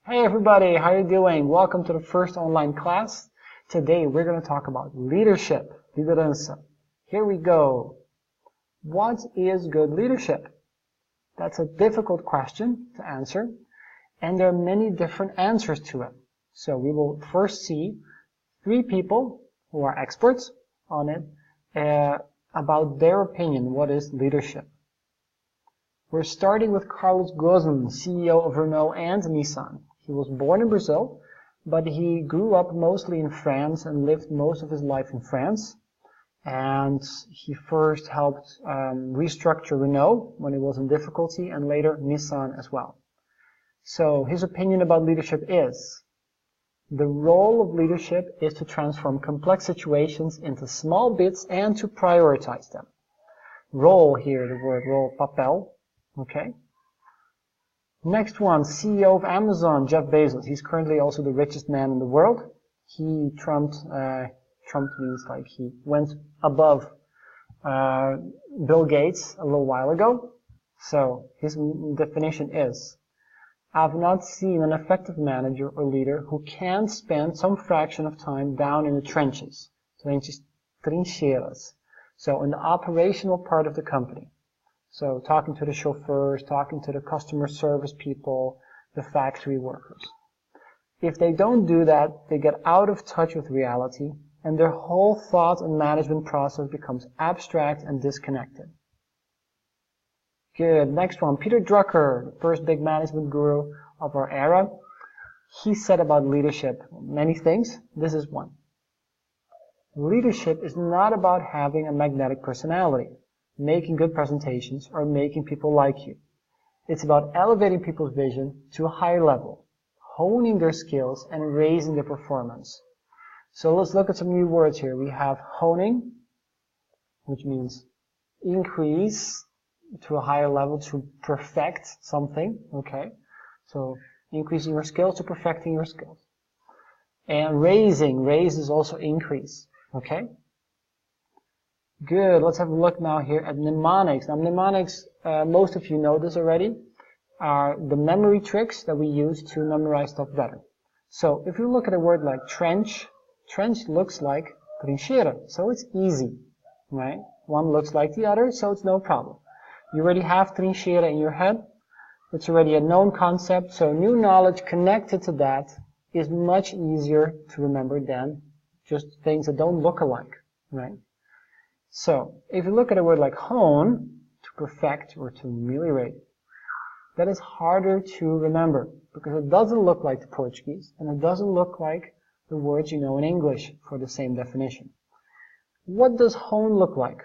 Hey everybody, how are you doing? Welcome to the first online class. Today we're going to talk about leadership, liderança. Here we go. What is good leadership? That's a difficult question to answer, and there are many different answers to it. So we will first see three people who are experts on it about their opinion. What is leadership? We're starting with Carlos Ghosn, CEO of Renault and Nissan. He was born in Brazil, but he grew up mostly in France and lived most of his life in France. And he first helped restructure Renault when it was in difficulty, and later Nissan as well. So his opinion about leadership is: the role of leadership is to transform complex situations into small bits and to prioritize them. Role here, the word role, papel. Okay. Next one, CEO of Amazon, Jeff Bezos. He's currently also the richest man in the world. He trumped means like he went above Bill Gates a little while ago. So his definition is: I've not seen an effective manager or leader who can spend some fraction of time down in the trenches, trincheiras, so in the operational part of the company. So talking to the chauffeurs, talking to the customer service people, the factory workers. If they don't do that, they get out of touch with reality, and their whole thought and management process becomes abstract and disconnected. Good. Next one, Peter Drucker, the first big management guru of our era. He said about leadership many things. This is one. Leadership is not about having a magnetic personality, making good presentations, or making people like you. It's about elevating people's vision to a higher level, honing their skills, and raising their performance. So let's look at some new words here. We have honing, which means increase to a higher level, to perfect something. Okay, so increasing your skills to perfecting your skills. And raising, raise is also increase. Okay. Good. Let's have a look now here at mnemonics. Now mnemonics, most of you know this already, are the memory tricks that we use to memorize stuff better. So if you look at a word like trench, trench looks like trincheira, so it's easy, right? One looks like the other, so it's no problem. You already have trincheira in your head. It's already a known concept, so new knowledge connected to that is much easier to remember than just things that don't look alike, right? So, if you look at a word like hone, to perfect or to ameliorate, that is harder to remember because it doesn't look like the Portuguese and it doesn't look like the words you know in English for the same definition. What does hone look like?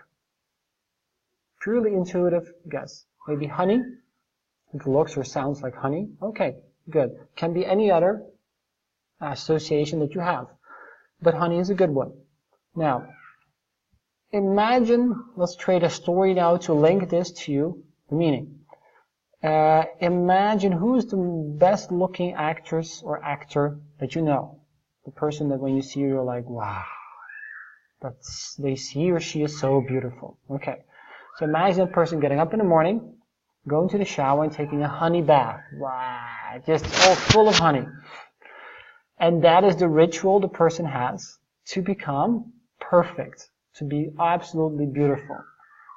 Purely intuitive guess. Maybe honey. It looks or sounds like honey. Okay, good. Can be any other association that you have. But honey is a good one. Now, imagine, let's trade a story now to link this to the meaning. Imagine who's the best looking actress or actor that you know. The person that when you see her, you're like, wow, he or she is so beautiful. Okay. So imagine a person getting up in the morning, going to the shower and taking a honey bath. Wow, just all full of honey. And that is the ritual the person has to become perfect, to be absolutely beautiful.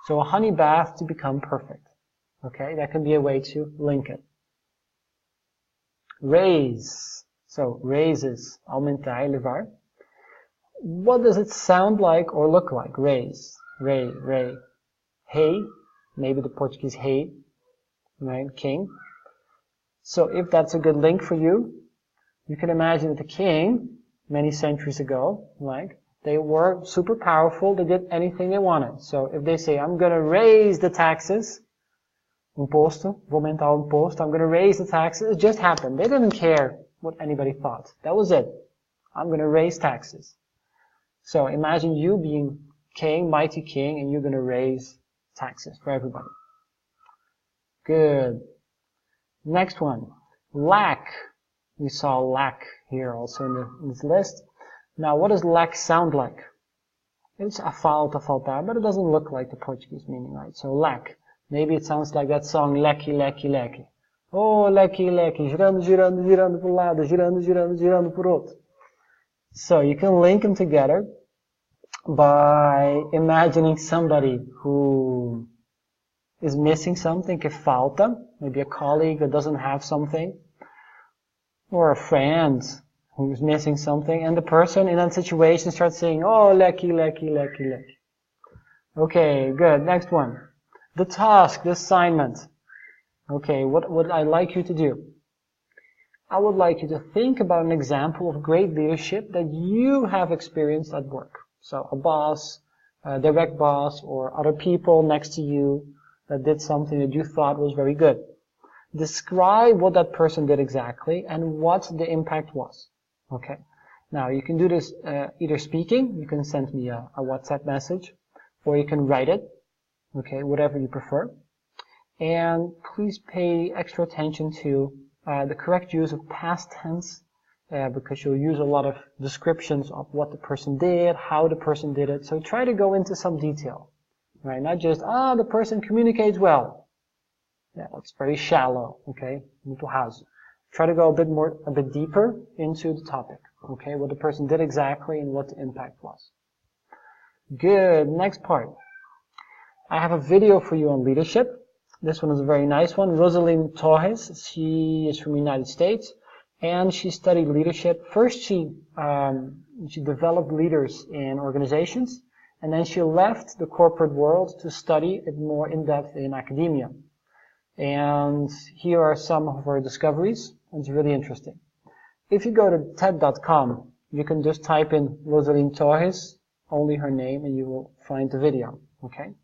So a honey bath to become perfect. Okay, that can be a way to link it. Raise. So raise is aumentar, elevar. What does it sound like or look like? Raise. Ray, ray. Hey, maybe the Portuguese hey, right? King. So if that's a good link for you, you can imagine that the king, many centuries ago, like, they were super powerful, they did anything they wanted. So if they say, I'm gonna raise the taxes, imposto, vou aumentar o imposto, I'm gonna raise the taxes, it just happened. They didn't care what anybody thought. That was it. I'm gonna raise taxes. So imagine you being king, mighty king, and you're gonna raise taxes for everybody. Good. Next one. Lack. We saw lack here also in this list. Now, what does lack sound like? It's a falta, faltar, but it doesn't look like the Portuguese meaning, right? So lack. Maybe it sounds like that song, leque, leque, leque. Oh, leque, leque, girando, girando, girando para um lado, girando, girando, girando para o outro. So you can link them together by imagining somebody who is missing something, que falta, maybe a colleague that doesn't have something, or a friend who's missing something, and the person in that situation starts saying, oh, leque, leque, leque, leque. Okay, good. Next one. The task, the assignment. Okay, what would I like you to do? I would like you to think about an example of great leadership that you have experienced at work. So a boss, a direct boss, or other people next to you that did something that you thought was very good. Describe what that person did exactly and what the impact was. Okay. Now you can do this either speaking, you can send me a WhatsApp message, or you can write it. Okay, whatever you prefer. And please pay extra attention to the correct use of past tense, because you'll use a lot of descriptions of what the person did, how the person did it. So try to go into some detail, right? Not just, the person communicates well. Yeah, that's very shallow, okay? Muito raso. Try to go a bit deeper into the topic, okay? What the person did exactly and what the impact was. Good. Next part. I have a video for you on leadership. This one is a very nice one. Rosalyn Torres, she is from the United States, and she studied leadership. First, she developed leaders in organizations, and then she left the corporate world to study it more in depth in academia. And here are some of her discoveries. It's really interesting. If you go to TED.com, you can just type in Rosalyn Torres, only her name, and you will find the video. Okay?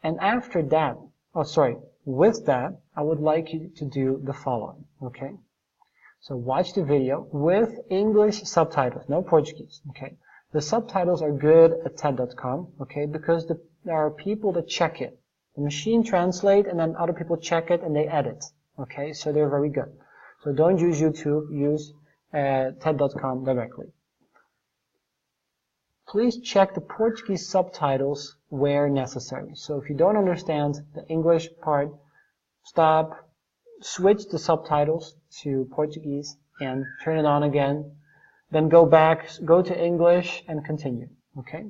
And after that, with that, I would like you to do the following, okay? So watch the video with English subtitles, no Portuguese, okay? The subtitles are good at TED.com, okay, because there are people that check it. The machine translates and then other people check it and they edit, okay? So they're very good. So don't use YouTube, use TED.com directly. Please check the Portuguese subtitles where necessary. So if you don't understand the English part, stop, switch the subtitles to Portuguese and turn it on again. Then go back, go to English and continue. Okay?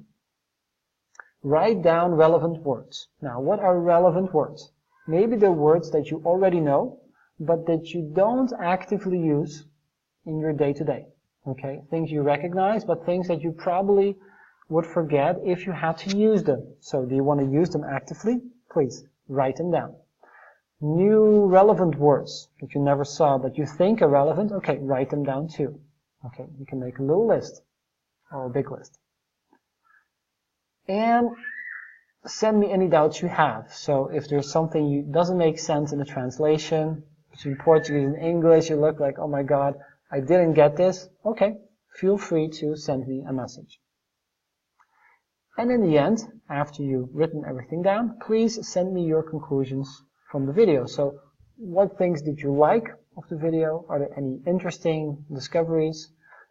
Write down relevant words. Now, what are relevant words? Maybe they're words that you already know, but that you don't actively use in your day-to-day. Okay? Things you recognize, but things that you probably would forget if you had to use them. So do you want to use them actively? Please, write them down. New relevant words that you never saw but you think are relevant, okay, write them down too. Okay, you can make a little list or a big list. And send me any doubts you have. So if there's something doesn't make sense in the translation between Portuguese and English, you look like, oh my God, I didn't get this. Okay, feel free to send me a message. And in the end, after you've written everything down, please send me your conclusions from the video. So what things did you like of the video? Are there any interesting discoveries?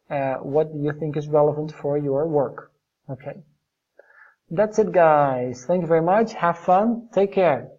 What do you think is relevant for your work? Okay. That's it, guys. Thank you very much. Have fun. Take care.